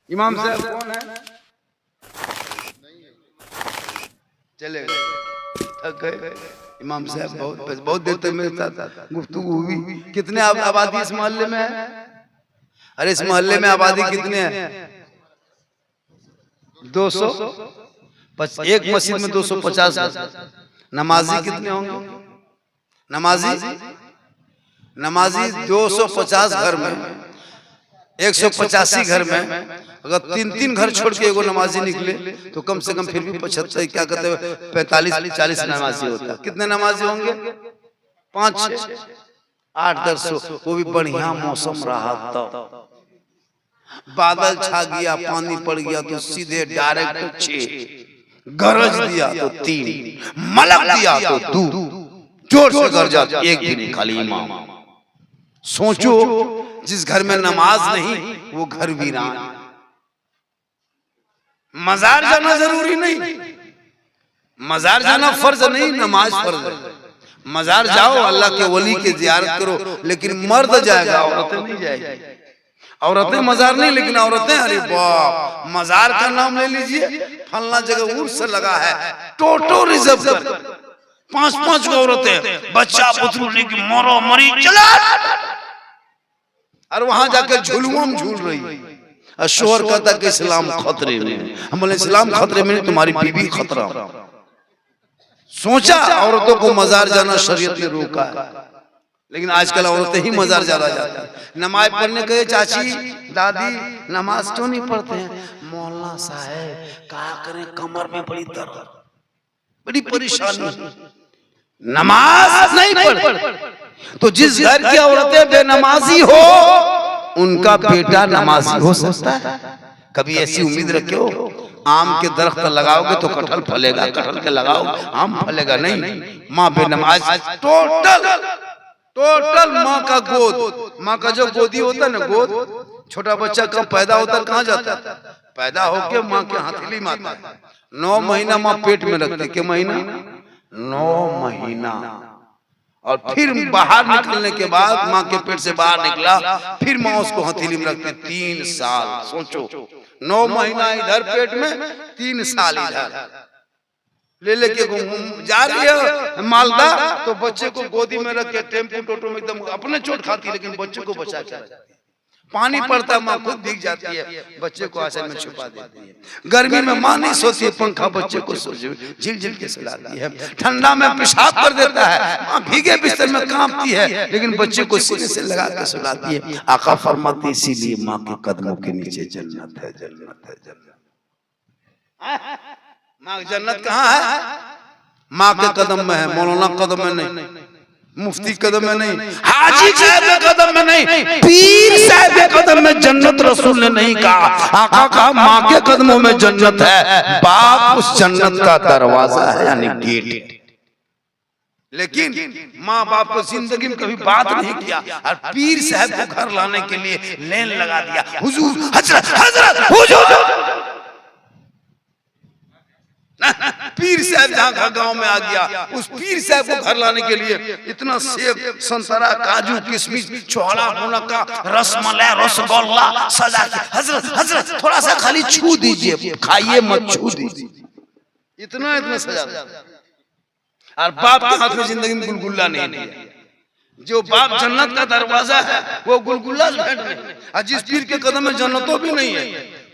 इमाम साहब कौन है? चले गए, थक गए। इमाम साहब बहुत देर तक मेरे साथ गुफ्तगू हुई। कितने आबादी इस मोहल्ले में है? अरे इस मोहल्ले में आबादी कितने हैं? 200। एक मस्जिद में 250। नमाजी कितने होंगे? नमाजी 250 घर में, 185 घर में अगर 3-3 घर छोड़ के एगो नमाजी निकले तो कम से कम फिर भी 75, क्या कहते हैं, 45-40 नमाजी होता है। कितने नमाजी होंगे? 5-6, 8-10। वो भी बढ़िया मौसम रहा तो बादल छा गया, पानी पड़ गया तो सीधे डायरेक्ट 6, गरज दिया तो 3, मलक दिया तो 2, जोर से गरजा एक भी नहीं, खाली इमाम। सोचो, जिस घर में नमाज नहीं वो घर वीरान। मजार जाना जरूरी नहीं, मजार जाना फर्ज नहीं, नमाज फर्ज है। मजार जाओ, अल्लाह के वली के जियारत करो, लेकिन मर्द जाएगा, औरतें नहीं जाएगी। औरतें मजार नहीं, लेकिन औरतें, अरे बाप, मजार का नाम ले लीजिए, फलना जगह उर्स लगा है, टोटो रिजर्व कर, 5-5 औरतें, बच्चा पुतरू लेके मरो मरी चला, और वहां जाकर झुलुआ में झूल रही है। शोहर कहता कि इस्लाम खतरे में। हम बोले इस्लाम खतरे में नहीं, तुम्हारी बीवी खतरा। सोचा औरतों को मजार जाना शरीयत ने रोका है, लेकिन आजकल औरतें ही मजार ज्यादा जाती है। नमाज पढ़ने गए, चाची दादी नमाज क्यों नहीं पढ़ते हैं? मौलाना साहब क्या करें, कमर में बड़ी दर्द, बड़ी परेशानी, नमाज नहीं पढ़। तो जिस घर की औरतें बेनमाजी हो उनका बेटा नमाजी हो सकता है? कभी ऐसी उम्मीद रखो? आम के दरख्त लगाओगे तो कटहल फलेगा, कटहल के लगाओ आम फलेगा? नहीं, माँ बेनमाज। टोटल माँ का गोद, माँ का जो गोदी होता है ना, गोद, छोटा बच्चा कब पैदा होता है, कहाँ जाता है? पैदा होके माँ के हथेली में आता है। 9 महीना माँ पेट में रखती। क्या महीना? 9 महीना। और फिर बाहर निकलने के बाद, माँ के पेट से बाहर निकला, फिर माँ उसको हथेली में रखती 3 साल। सोचो, 9 महीना इधर पेट में, 3 साल इधर। ले लेके जा रही है मालदा, तो बच्चे को गोदी में रख के टेम्पो टोटो में एकदम अपने चोट खाती है, लेकिन बच्चे को बचा के रखती है। पानी पड़ता है, माँ खुद भीग जाती है, बच्चे को आंचल में छुपा देती है। गर्मी में माँ नहीं सोती है, पंखा बच्चे को झिल के सुलाती है। ठंडा में पेशाब कर देता है, माँ भीगे बिस्तर में कांपती है, लेकिन बच्चे को सीने से लगा के सुलाती है। आका फरमाते, इसीलिए माँ के कदमों के नीचे जन्नत है, जन्नत है, जन्नत। माँ जन्नत कहाँ है? माँ के कदम में है, मौलाना कदम में नहीं, मुफ्ती कदम में नहीं, हाजी साहब के कदम में नहीं, पीर साहब के कदम में जन्नत रसूल ने नहीं कहा। आका कहा माँ के कदमों में जन्नत है, बाप उस जन्नत का दरवाजा है, यानी गेट। लेकिन माँ बाप को जिंदगी में कभी बात नहीं किया, और पीर साहब को घर लाने के लिए लेन लगा दिया। हुजूर, हजरत, हजरत, हुजूर। पीर साहब जहाँ गांव में आ गया, उस पीर साहब को घर लाने के लिए इतना सेब, संतरा, काजू, किशमिश, छोला, मुनक्का, रसमलाई, रसगुल्ला सजा के, हजरत, हजरत थोड़ा सा खाली छू दीजिए, खाइए मत, छू दीजिए, इतना इतना सजा। और बाप के हाथ में जिंदगी में गुलगुल्ला नहीं दिया। जो बाप जन्नत का दरवाजा है, वो गुलगुल्ला भेंट नहीं। और जिस पीर के कदम में जन्नतों भी नहीं है,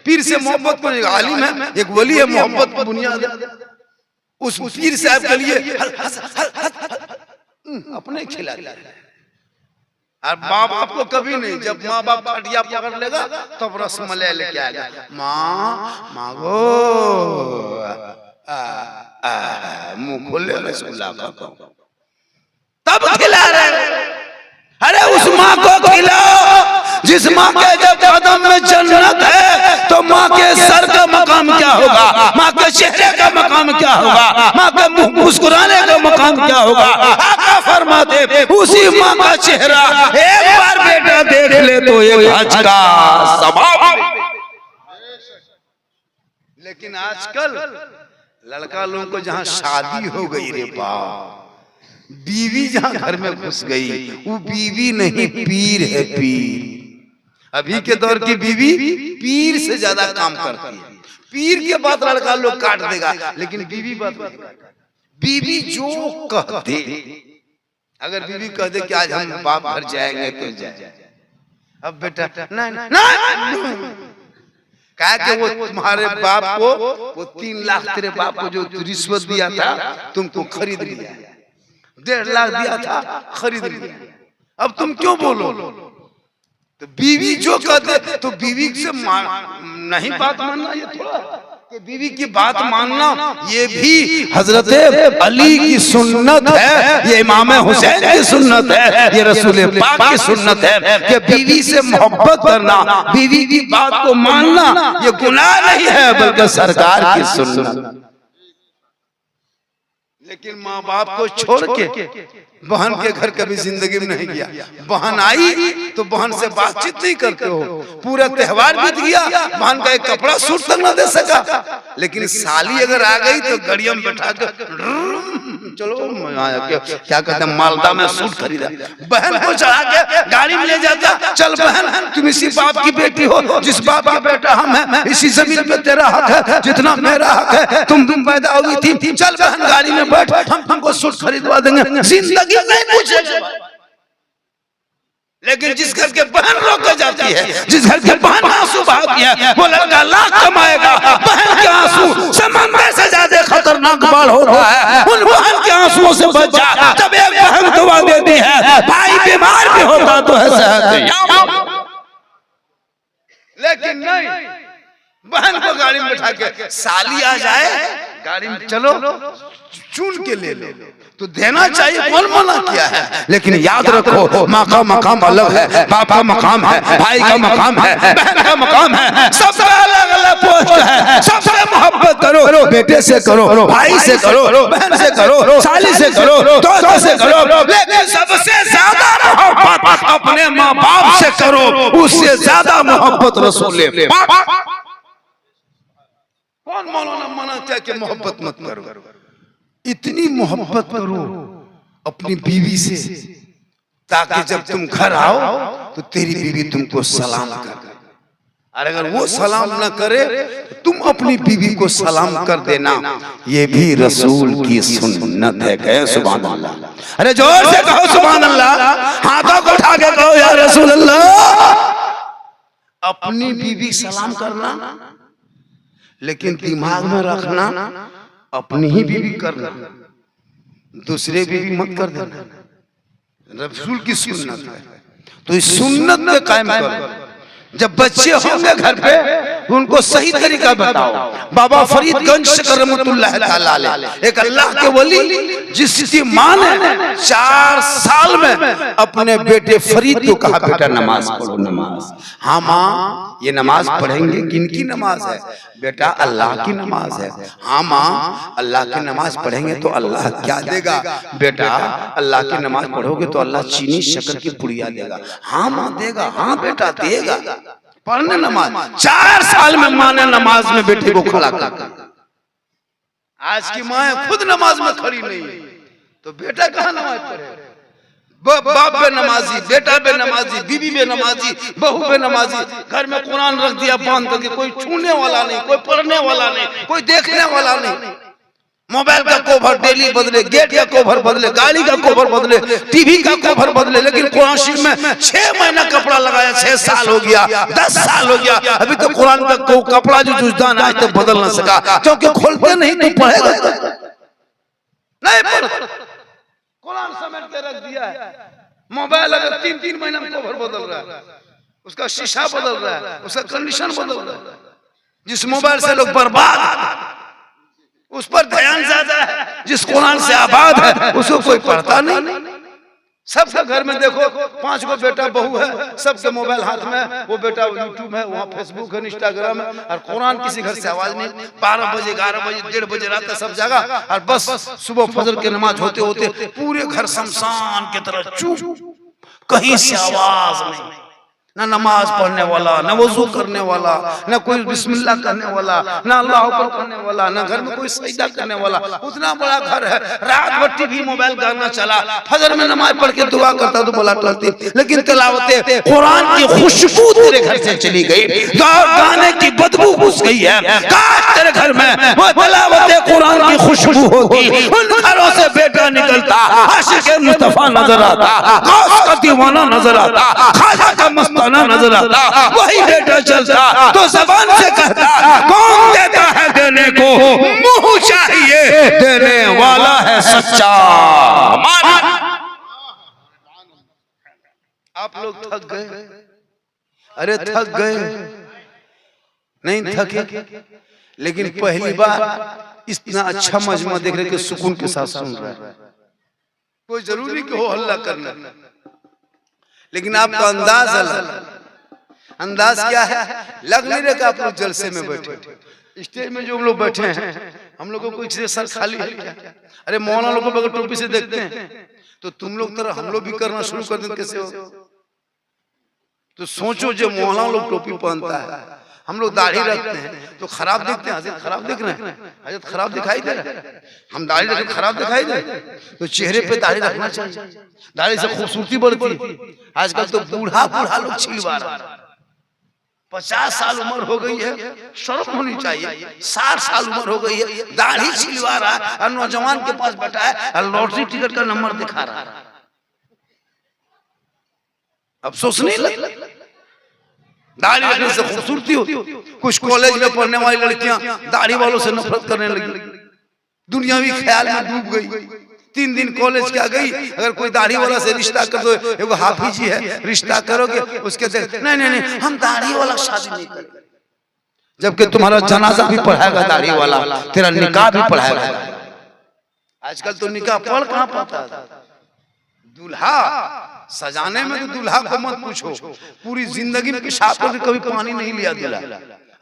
पीर से मोहब्बत को, एक आलिम है, एक वली है, मोहब्बत की बुनियाद है। उस पीर साहब के लिए अपने खिला दिया। और माँ बाप को कभी नहीं, जब माँ बाप खटिया पकड़ लेगा तब रसमलाई लेके आएगा, माँ मांगो, मुंह खोले रसगुल्ला तब खिला रहे। अरे उस माँ को खिलाओ जिस माँ के जब कदम में जन्नत है, तो माँ के सर का मकाम क्या होगा, माँ के चेहरे का मकाम क्या होगा, माँ के मुंह मुस्कुराने का मकाम क्या होगा। आका फरमाते, उसी माँ का चेहरा एक बार बेटा देख ले तो एक हज का सवाब। लेकिन आजकल लड़का लोगों को जहाँ शादी हो गई, रे बाप, बीवी जहाँ घर में घुस गई, वो बीवी नहीं, पीर है, पीर। अभी के दौर की बीवी पीर से ज्यादा काम करती है। पीर के बाद लड़का लोग काट देगा, लेकिन बीवी बात नहीं काटेगा। बीवी जो कह दे, अगर बीवी कह दे कि आज हम बाप घर जाएंगे तो जाए, अब बेटा नहीं कहा कि वो तुम्हारे बाप को वो 3 लाख तेरे बाप को जो रिश्वत दिया था तुमको खरीद लिया, 1.5 लाख दिया था खरीद लिया, अब तुम क्यों बोलो? तो बीवी जो कहते तो बीवी से नहीं बात मानना, ये थोड़ा कि बीवी की बात मानना ये भी हजरत अली की सुन्नत है, ये इमाम हुसैन की सुन्नत है, ये रसूल पाक की सुन्नत है कि बीवी से मोहब्बत करना, बीवी की बात को मानना ये गुनाह नहीं है बल्कि सरकार की सुन्नत। लेकिन माँ बाप को छोड़ के बहन के घर कभी जिंदगी में नहीं गया। बहन आई तो बहन से बातचीत नहीं करते हो, पूरा त्योहार बीत गया, बहन का एक कपड़ा सूट तक ना दे सका। लेकिन साली अगर आ गई तो गड़िया में बैठा कर चलो क्या कहते हैं मालदा में सूट खरीदा, बहन को चढ़ा के गाड़ी में ले जाता, चल बहन तुम इसी बाप की बेटी हो, जिस बाप का बेटा हम है, इसी जमीन पे तेरा हक है जितना मेरा हक है, तुम पैदा हुई थी, चल बहन गाड़ी में बैठ, हम तुमको सूट खरीदवा देंगे, जिंदगी नहीं पूछेगा। लेकिन जिस घर के बहन रोक जाती है, जिस घर के बहन आंसू बहाती है, वो लड़का लाख कमाएगा, बहन के आंसू समंदर से ज्यादा खतरनाक बाढ़ हो रहा है, उन बहन के आंसुओं से बच जा। जब एक बहन दुआ देती है, भाई बीमार भी होता तो है सेहत, लेकिन नहीं, बहन को गाड़ी में बैठा के साली आ जाए गाड़ी में चलो चुन के ले लो तो देना चाहिए, कौन मना किया है। लेकिन याद रखो माँ का मकाम अलग है, बाप का मकाम है, भाई का मकाम है, बहन का मकाम है, सबसे अलग अलग पोस्ट है। सबसे मोहब्बत करो, बेटे से करो, भाई से करो, बहन से करो, साली से करो, दोस्तों से करो, लेकिन सबसे ज्यादा मोहब्बत अपने माँ बाप से करो, उससे ज्यादा मोहब्बत रसूल पाक। कौन मौलाना मना क्या कि मोहब्बत मत करो? इतनी मोहब्बत करो अपनी बीवी से ताकि जब तुम घर आओ तो तेरी बीवी तुमको सलाम करे, और अगर वो सलाम ना करे तो तुम अपनी बीवी को सलाम कर देना। ये भी रसूल की सुन्नत है। कहे सुभान अल्लाह, अरे जोर से कहो सुभान अल्लाह, हाथों को उठा के कहो या रसूल अल्लाह। अपनी बीवी सलाम करना, लेकिन दिमाग में रखना अपनी ही बीवी करना, दूसरे बीवी मत कर देना। रसूल की सुन्नत है, तो इस सुन्नत में कायम करो। जब बच्चे होंगे घर पे उनको सही तरीका बताओ। बाबा फरीदगंज रहमतुल्लाह तआला अलैह एक अल्लाह के वली, जिसकी मां ने 4 साल में अपने बेटे फरीद को कहा बेटा नमाज पढ़ो, नमाज। हाँ माँ ये नमाज पढ़ेंगे, किनकी नमाज है बेटा? अल्लाह की नमाज है। हाँ माँ अल्लाह की नमाज पढ़ेंगे तो अल्लाह क्या देगा बेटा? अल्लाह की नमाज पढ़ोगे तो अल्लाह चीनी शक्कर की पुड़िया देगा। हाँ माँ देगा, हाँ बेटा देगा। पढ़ने नमाज 4 साल में माँ ने नमाज में बेटे को खड़ा कर। आज की माँ खुद नमाज में खड़ी नहीं है तो बेटा कहाँ नमाज पढ़े? बाप बे नमाजी, बेटा बे नमाजी, बीबी बे नमाजी, बहू बे नमाजी, घर में कुरान रख दिया बांध करके, कोई छूने वाला नहीं, कोई पढ़ने वाला नहीं, कोई देखने वाला नहीं। मोबाइल का कवर डेली बदले, गेट का कवर बदले, गाड़ी का कवर बदले, टीवी का कवर बदले, लेकिन कुरान शरीफ में 6 महीना कपड़ा लगाया, 6 साल हो गया, 10 साल हो गया, अभी तो कुरान का कपड़ा जो जुजदान आज तक बदल ना सका, क्योंकि खोलते नहीं तो पढ़ेगा नहीं पढ़। कुरान समेट के रख दिया है। मोबाइल अगर 3-3 महीना में कवर बदल रहा है, उसका शीशा बदल रहा है, उसका कंडीशन बदल रहा है। जिस मोबाइल से लोग बर्बाद, उस पर ध्यान ज्यादा है। जिस कुरान से आबाद है उसको कोई पढ़ता नहीं। सबके घर में देखो 5 गो बेटा बहू है, सबके मोबाइल हाथ में, वो बेटा यूट्यूब है, वहाँ फेसबुक है, इंस्टाग्राम है, और कुरान किसी घर से आवाज नहीं। 12 बजे 11 बजे 1:30 बजे रात है सब जगह, और बस सुबह फजर की नमाज होते होते पूरे घर शमशान की तरह चुप, कहीं से आवाज नहीं। ना नमाज पढ़ने वाला, ना वजू करने वाला, ना कोई बिस्मिल्लाह करने वाला, ना अल्लाह अकबर करने वाला, ना घर में कोई सजदा करने वाला। उतना बड़ा घर है, रात भर टीवी मोबाइल गाना चला, फजर में नमाज पढ़ के दुआ करता तो बोला टलती, लेकिन तिलावते कुरान की खुशबू तेरे घर से चली गई, गाने की बदबू घुस गई है। काश तेरे घर में वो तिलावते कुरान की खुशबू होती, उन घरों से बेटा निकलता, आशिक मुस्तफा नजर आता, गौस का दीवाना नजर आता, खाजा का मस्ताना नजर आता, वही बेटा चलता तो जबान से कहता, कौन देता है देने को, मुंह चाहिए देने वाला है सच्चा। आप लोग थक गए? अरे थक गए? नहीं थके, लेकिन पहली बार इतना अच्छा मजमा देख रहे कि सुकून के साथ सुन रहे हैं। कोई जरूरी कि हो हल्ला करना, लेकिन आपका अंदाज अलग। अंदाज क्या है? लग नहीं रहा आप लोग जलसे में बैठे। स्टेज में जो हम लोग बैठे हैं, हम लोगों को कोई सर खाली है क्या? अरे मौलाना लोगों को अगर टोपी से देखते हैं तो तुम लोग तरह हम लोग भी करना शुरू कर दें, कैसे हो? तो सोचो जो मौलाना लोग टोपी पहनता है, हम लोग दाढ़ी रखते हैं तो खराब दिखते हैं। हजरत खराब दिख रहे हैं? हजरत खराब दिखाई दे रहा है? हम दाढ़ी रखें खराब दिखाई दे? तो चेहरे पे दाढ़ी रखना चाहिए, दाढ़ी से खूबसूरती बढ़ती। आजकल तो बूढ़ा बूढ़ा लोग छिलवा रहा है। 50 साल उम्र हो गई है, शर्म होनी चाहिए। 60 साल उम्र हो गई है, दाढ़ी छिलवा रहा है और नौजवान के पास बैठा है और लॉटरी टिकट का नंबर दिखा रहा है। अफसोस नहीं लगता? दाढ़ी रखने से खूबसूरती होती। कुछ कॉलेज में पढ़ने वाली लड़कियां दाढ़ी वालों से नफरत करने लगी, दुनियावी ख्याल में डूब गई। 3 दिन कॉलेज क्या गई, अगर कोई दाढ़ी वाला से रिश्ता कर दो, एगो हाफिज जी है, रिश्ता करोगे उसके देख नहीं नहीं नहीं हम दाढ़ी वाला शादी नहीं करेंगे, जबकि तुम्हारा जनाजा भी पढ़ाएगा दाढ़ी वाला, तेरा निकाह भी पढ़ाएगा। आजकल तो निकाह पढ़ कहां पाता है? दूल्हा सजाने में तो दूल्हा को मत पूछो, पूरी जिंदगी में पेशाब करके कभी पानी नहीं लिया दूल्हा।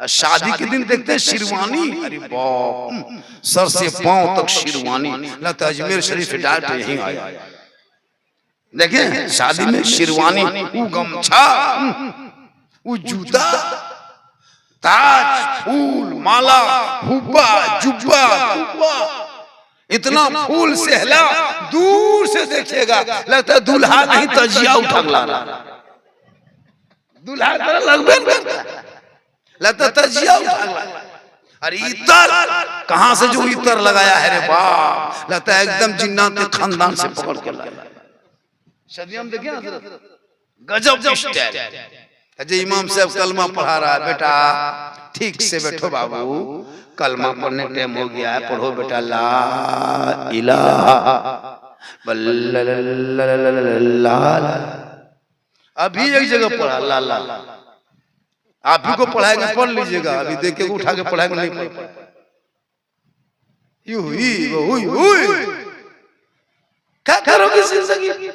शादी के दिन देखते हैं शेरवानी, अरे बाप, सर से पांव तक शेरवानी। लगता है अजमेर शरीफ डायरेक्ट यहीं आया। देखें शादी में शेरवानी, वो गमछा, वो जूता, ताज, फूल, माला, हुब्बा, जुब्बा, इतना फूल सहला, दूर से देखिएगा लगता है दूल्हा नहीं तजिया उठा ला रहा। दूल्हा तरह लगबे लगता तजिया उठा ला। अरे इतर कहां से जो इतर लगाया है रे बाप, लगता है एकदम जिन्नात के खानदान से पकड़ के लाया। सदियम देखिए हजरत, गजब स्टाइल। अजय इमाम साहब कलमा पढ़ा रहा है, बेटा ठीक से बैठो बाबू, कलमा पढ़ने टाइम हो गया है, पढ़ो बेटा ला इलाहा इल्लल्लाह। अभी एक जगह पढ़ा ला ला, आप ही को पढ़ाएंगे पढ़ लीजिएगा, अभी देख के उठा के पढ़ाएंगे नहीं पढ़। क्या करोगे जिंदगी?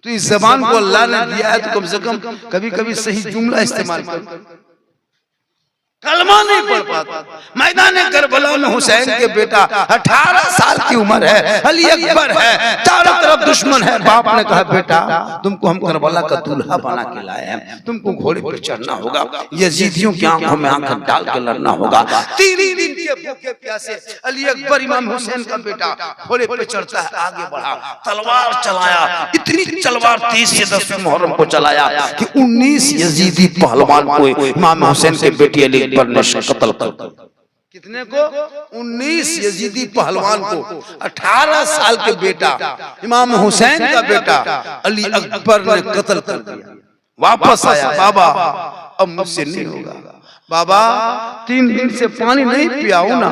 तो इस जबान को अल्लाह ने दिया है तो कम से कम कभी कभी सही जुमला इस्तेमाल करो। कलमा नहीं पढ़ पाता। मैदान करबला में हुसैन के बेटा 18 साल की उम्र है, अली अकबर है, चारों तरफ दुश्मन है। बाप ने कहा बेटा तुमको हम करबला का दूल्हा बना के लाए हैं, तुमको घोड़े पर चढ़ना होगा, यजीदियों की आंखों में आंख डाल के लड़ना होगा। 3 दिन के भूखे प्यासे अली अकबर इमाम हुसैन का बेटा घोड़े पर चढ़ता है, आगे बढ़ा, तलवार चलाया, इतनी तलवार 30 से 10 मुहर्रम को चलाया कि 19 यजीदी पहलवान को इमाम हुसैन के बेटे अली पर ने कत्ल कर। कितने को? 19 यजीदी पहलवान को 18 साल के बेटा इमाम हुसैन का बेटा अली अकबर ने कत्ल कर दिया। वापस आया, बाबा अब मुझसे नहीं होगा, बाबा 3 दिन से पानी नहीं पियाऊं ना,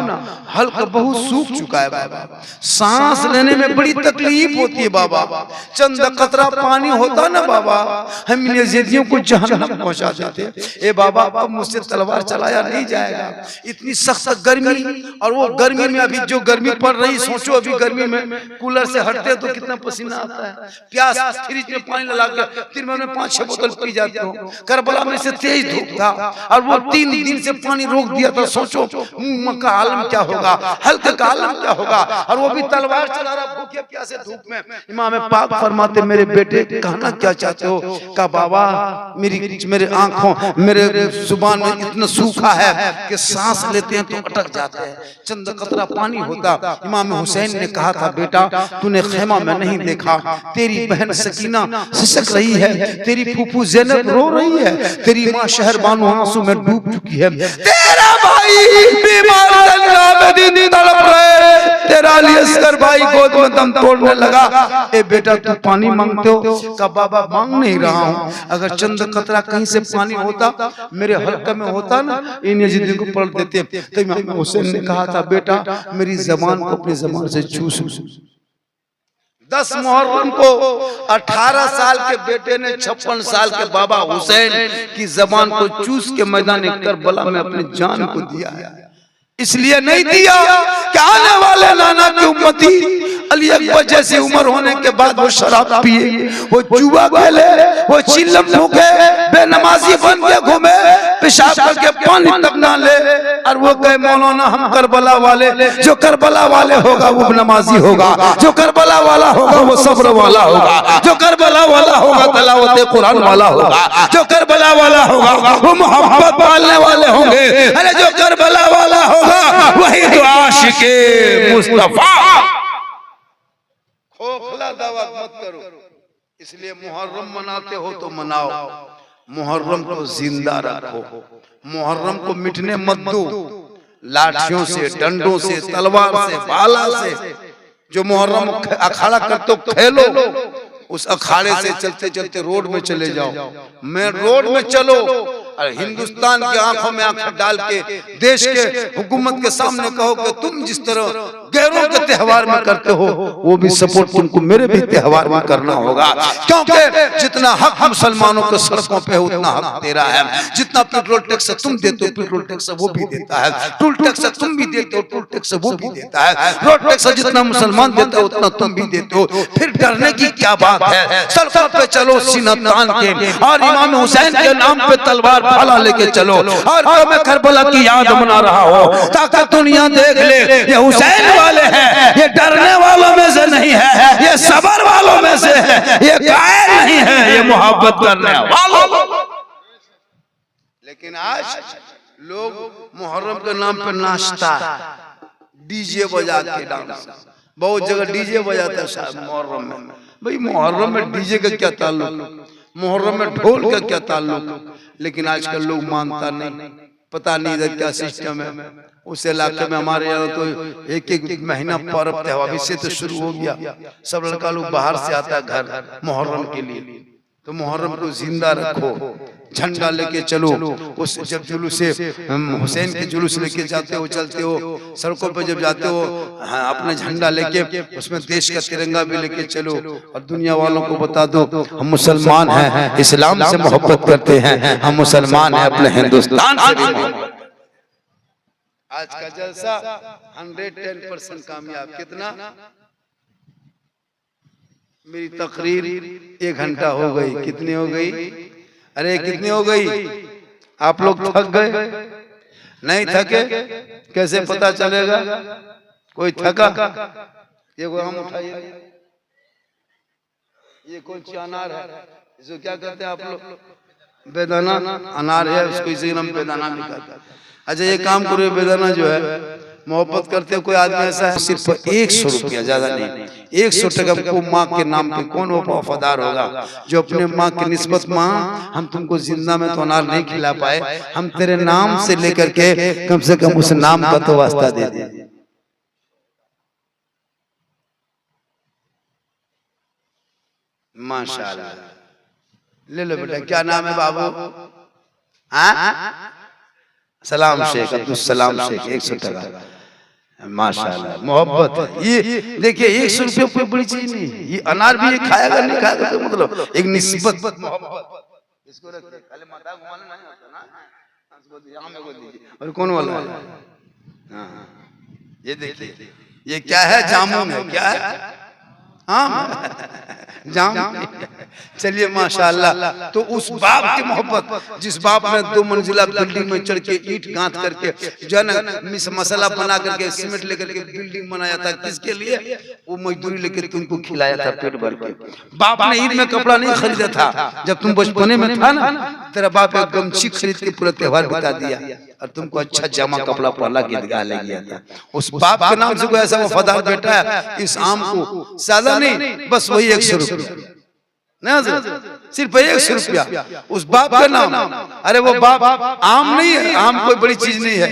हल्का बहुत सूख चुका है बाबा, सांस लेने में बड़ी तकलीफ होती है बाबा, चंद कतरा पानी होता ना बाबा हम यजीदियों को जहन्नम पहुंचा देते। ए बाबा अब मुझसे तलवार चलाया नहीं जाएगा, इतनी सख्त गर्मी, और वो गर्मी में अभी जो गर्मी पड़ रही, सोचो अभी गर्मी में कूलर से हटते तो कितना पसीना आता है, प्यास फ्रिज में पानी लगा के 3 में 5-6 बोतल पी जाते हो। करबला में से तेज धूप था और वो 3 दिन से पानी रोक दिया था। सोचो मुंह का आलम क्या होगा, हल्के का आलम क्या होगा, और वो भी तलवार चला रहा भूखे प्यासे धूप में। इमाम पाक फरमाते मेरे बेटे कहना क्या चाहते हो? कहा बाबा मेरे आंखों मेरे जुबान में इतना सूखा है कि सांस लेते हैं तो अटक जाते हैं, चंद कतरा पानी होता। इमाम हुसैन ने कहा था बेटा तूने खेमा में नहीं देखा, तेरी बहन सकीना सिसक रही है, तेरी फूफू ज़ैनब रो रही है, तेरी माँ शहरबानो आंसू में डूब चुकी है, तेरा भाई बीमार तड़प रहे, तेरा असगर भाई गोद में दम तोड़ने लगा। ए बेटा तू पानी मांगते हो? का बाबा मांग नहीं रहा हूँ, अगर चंद कतरा कहीं से पानी होता मेरे हल्के में होता ना, इन यजीदी को पलट देते। तो इमाम हुसैन ने कहा था बेटा मेरी जबान को अपनी जबान से चूस। 10 मुहर्रम को 18 साल के बेटे ने 56 साल के बाबा हुसैन की जबान को चूस के मैदान करबला में अपनी जान को दिया है। इसलिए नहीं दिया कि आने वाले नाना की उम्मती अली अकबर जैसी उम्र होने के बाद वो शराब पिए, वो जुआ खेले, वो चिल्लम फूके, बेनमाजी बन के घूमे, पेशाब करके पानी तक ना ले, और वो कहे मौलाना हम करबला वाले। जो करबला वाले होगा वो नमाजी होगा, जो करबला वाला होगा वो सब्र वाला होगा, जो करबला वाला होगा तिलावत कुरान वाला होगा, जो करबला वाला होगा वो मोहब्बत पालने वाले होंगे। अरे जो करबला वाला होगा वही तो आशिके मुस्तफा। खोखला दावा मत करो। इसलिए मुहर्रम मनाते हो तो मनाओ, मुहर्रम को जिंदा रखो, मुहर्रम को मिटने मत दो। लाठियों से, डंडों से, तलवार से, भाला से जो मुहर्रम अखाड़ा करते हो खेलो, उस अखाड़े से चलते चलते रोड में चले जाओ, मैं रोड में चलो और हिंदुस्तान की आंखों में आंखें डाल के देश के हुकूमत के सामने कहो कि तुम जिस तरह गैरों के त्योहार में करते हो वो भी सपोर्ट तुमको मेरे भी त्योहार में करना होगा, क्योंकि जितना हक मुसलमानों के सड़कों पे उतना हक तेरा है। जितना पेट्रोल टैक्स तुम देते हो पेट्रोल टैक्स वो भी देता है, टोल टैक्स तुम भी देते हो टोल टैक्स वो भी देता है, रोड टैक्स जितना मुसलमान देता है उतना तुम भी देते हो। फिर डरने की क्या बात है? सड़कों पे चलो सीना तान के, और इमाम हुसैन के नाम पे तलवार भाला लेके चलो, और मैं करबला की याद मना रहा हो ताकि दुनिया देख ले ये हुसैन वाले हैं, ये डरने वालों में से नहीं है, ये सबर वालों में से है, ये कायर नहीं है, ये मोहब्बत करने वालों। लेकिन आज लोग मुहर्रम के नाम पे नाचता है, डीजे बजा के डांस, बहुत जगह डीजे बजाता है मुहर्रम में। भाई मुहर्रम में डीजे का क्या ताल्लुक, मुहर्रम में ढोल का क्या ताल्लुक? लेकिन आजकल लोग मानता नहीं, पता नहीं इधर क्या सिस्टम है। उस इलाके में हमारे यहाँ तो एक एक महीना पर्व त्योहार से तो शुरू हो गया, सब लड़का लोग बाहर से आता है घर मुहर्रम के लिए। तो मुहर्रम को जिंदा रखो, झंडा लेके चलो। उस जब जुलूस से हुसैन के जुलूस लेके जाते हो, चलते हो सड़कों पर, जब जाते हो अपना झंडा लेके उसमें देश का तिरंगा भी लेके चलो, और दुनिया वालों को बता दो हम मुसलमान हैं, इस्लाम से मोहब्बत करते हैं, हम मुसलमान हैं, अपने हिंदुस्तान से भी मोहब्बत। आज का जलसा 110% कामयाब। कितना? मेरी तकरीर 1 घंटा हो गई। कितनी हो गई? अरे कितनी हो गई? आप लोग थक गए? नहीं थके? कैसे पता चलेगा कोई थका? ये कोई आम उठाइए, ये कौन सी अनार है? इसको क्या कहते हैं आप लोग? बेदाना अनार है, उसको इसी नाम बेदाना भी कहते हैं। अच्छा ये काम करो, बेदाना जो है मोहब्बत करते हो, कोई आदमी ऐसा है सिर्फ 100 रुपया, ज्यादा नहीं, 100 टका को माँ के नाम पे कौन वो वफादार होगा जो अपने माँ की निस्बत, माँ हम तुमको जिंदा में तो अनार नहीं खिला पाए, हम तेरे नाम से लेकर के कम से कम उस नाम का तो वास्ता दे दे। माशाल्लाह। ले लो बेटा, क्या नाम है बाबू? हाँ सलाम शेख, अब्दुल सलाम शेख, 100 टका। माशाल्लाह मोहब्बत। ये देखिए 100 रुपये कोई बड़ी चीज नहीं, ये अनार भी ये खाएगा नहीं खाएगा तो मतलब एक निस्बत मोहब्बत। इसको रखिए, खाली माथा घुमाना नहीं होता ना, इसको यहां में को दीजिए। और कौन वाला है? हां ये देखिए, ये क्या है? जामुन है। क्या है? आम? जाम चलिए माशाअल्लाह। तो उस बाप की मोहब्बत, जिस बाप ने 2 मंजिला बिल्डिंग में चढ़ के ईंट गांथ करके जो है ना मसाला बना करके सीमेंट लेकर के बिल्डिंग बनाया था, किसके लिए? वो मजदूरी लेकर तुमको खिलाया था पेट भर के। बाप ने ईद में कपड़ा नहीं खरीदा था, जब तुम बचपने में था ना, तेरा बाप एक गमछी खरीद के पूरा त्योहार बिता दिया और तुमको अच्छा जामा कपड़ा पहला के दिखा ले गया था। उस बाप के नाम से कोई ऐसा वफादार बेटा है, इस आम को ज्यादा नहीं, बस वही 100 रुपया ना, सिर्फ 100 रुपया उस बाप का नाम। अरे वो बाप आम नहीं है, आम कोई बड़ी चीज नहीं है।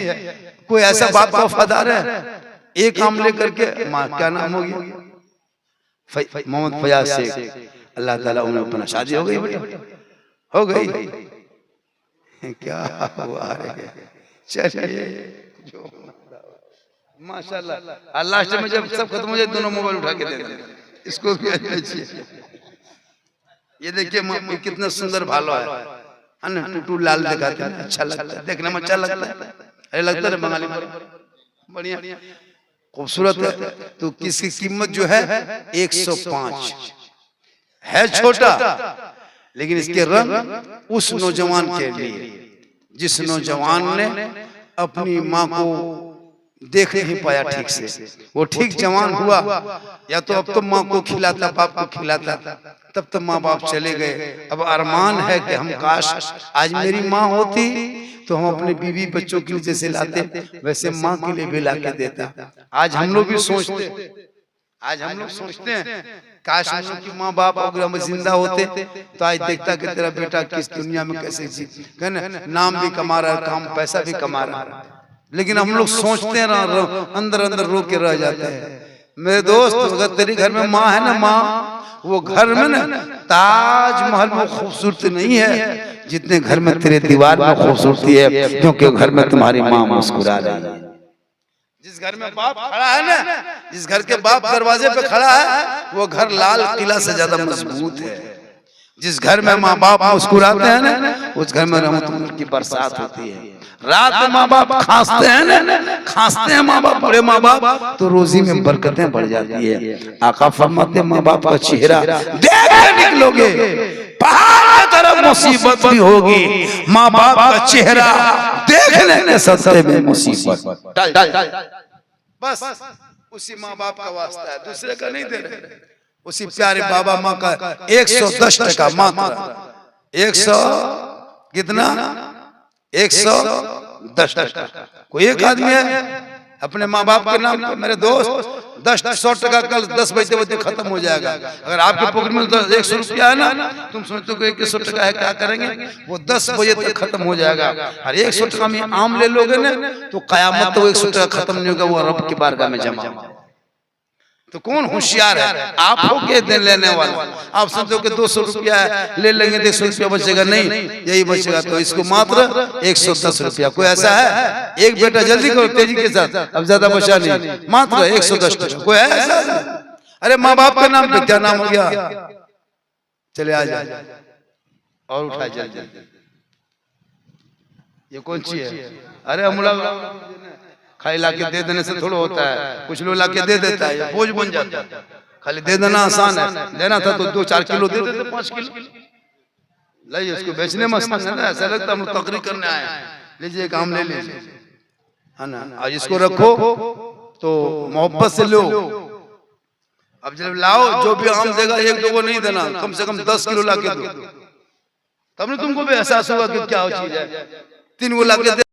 कोई ऐसा बाप का वफादार है, एक आम लेकर के, माँ क्या नाम होगी, मोहम्मद फयाज शेख, अल्लाह ताला उन्हें अपना शादी हो गई बेटा, हो गई। क्या हुआ रे, चलिए माशाल्लाह। लास्ट में जब सब खत्म हो जाए, दोनों मोबाइल उठा के दे दें इसको भी। ये देखिए कितना सुंदर भालो है ना, टूटू लाल दिखाते हैं, अच्छा लगता है देखने में, अच्छा लगता है। अरे लगता है बंगाली बढ़िया खूबसूरत है। तो किसकी कीमत जो है 105 है, छोटा, लेकिन इसके रंग उस नौजवान के लिए जिस नौजवान ने अपनी माँ को देख नहीं पाया ठीक से। वो ठीक जवान हुआ, या तो अब तो माँ को खिलाता, बाप को खिलाता, तब तो माँ बाप चले गए। अब अरमान है कि हम काश आज मेरी माँ होती तो हम अपने बीवी बच्चों के लिए जैसे लाते वैसे माँ के लिए भी ला के देता। आज हम लोग भी सोचते, आज हम लोग सोचते हैं काश हम लोग की माँ बाप अगर हम जिंदा होते तो आज देखता कि तेरा बेटा किस दुनिया में कैसे जी, नाम भी कमा रहा है, काम पैसा भी कमा रहा है। लेकिन हम लोग सोचते हैं, अंदर अंदर रो के रह जाते हैं। मेरे दोस्त, अगर तेरे घर में माँ है ना, माँ, वो घर में ना ताजमहल में खूबसूरती नहीं है जितने घर में तेरे दीवार में खूबसूरती है, क्योंकि घर में तुम्हारी माँ मुस्कुरा रही है। जिस घर में बाप खड़ा है ना, जिस घर के बाप दरवाजे पे खड़ा है, वो घर लाल किला से ज्यादा मजबूत है। जिस घर में माँ बाप मुस्कुराते हैं ना, उस घर में रहमत की बरसात होती है। रात में माँ बाप खांसते हैं ना, खांसते हैं माँ बाप, बड़े माँ बाप, तो रोजी में बरकतें बढ़ जाती है। आका फरमाते माँ बाप का चेहरा देख निकलोगे, पहाड़ की तरफ मुसीबत भी होगी, माँ बाप का चेहरा देखने में सस्ते में मुसीबत टल। बस उसी माँ बाप का वास्ता है, दूसरे का नहीं दे रहे। उसी प्यारे बाबा माँ का 110 टका मात्र, 100 कितना, 110 टका। कोई एक आदमी है अपने माँ बाप के नाम, मेरे दोस्त 100 टका कल 10 बजे खत्म हो जाएगा। अगर आपके पॉकेट में 100 रुपया है ना, तुम सोचते हो 100 टका है, क्या करेंगे, वो 10 बजे तक खत्म हो जाएगा। और 100 टका में आम ले लोगे ना, तो कयामत तो 100 टका खत्म नहीं होगा, वो रब की बारगाह में जमा। तो कौन होशियार है, आप हो के दिन लेने वाला। आप सोचो कि 200 रुपया ले लेंगे, 100 रुपया बचेगा, नहीं, यही बचेगा। तो इसको मात्र 110 रुपया। कोई ऐसा है, एक बेटा जल्दी करो तेजी के साथ, अब ज्यादा बचा नहीं, मात्र 110 टका। कोई है ऐसा? अरे माँ बाप का नाम पे क्या नाम हो गया, चले आ जाए और उठा जल्दी। ये कौन सी है? अरे अमूला खाली लाके दे देने से थोड़ा होता है, कुछ लोग लाके दे देता है, बोझ बन जाता है। खाली दे देना आसान है, लेना था तो 2-4 किलो दे देते, 5 किलो लाइए। उसको बेचने में आसान है ना, ऐसा लगता है हम तकरीर करने आए हैं। लीजिए काम ले लीजिए, है ना, और इसको रखो तो मोहब्बत से लो। अब जब लाओ, जो भी आम देगा 1-2 को नहीं देना, कम से कम 10 किलो लाके दो, तब ना तुमको भी एहसास होगा कि क्या चीज है। 3 को लाके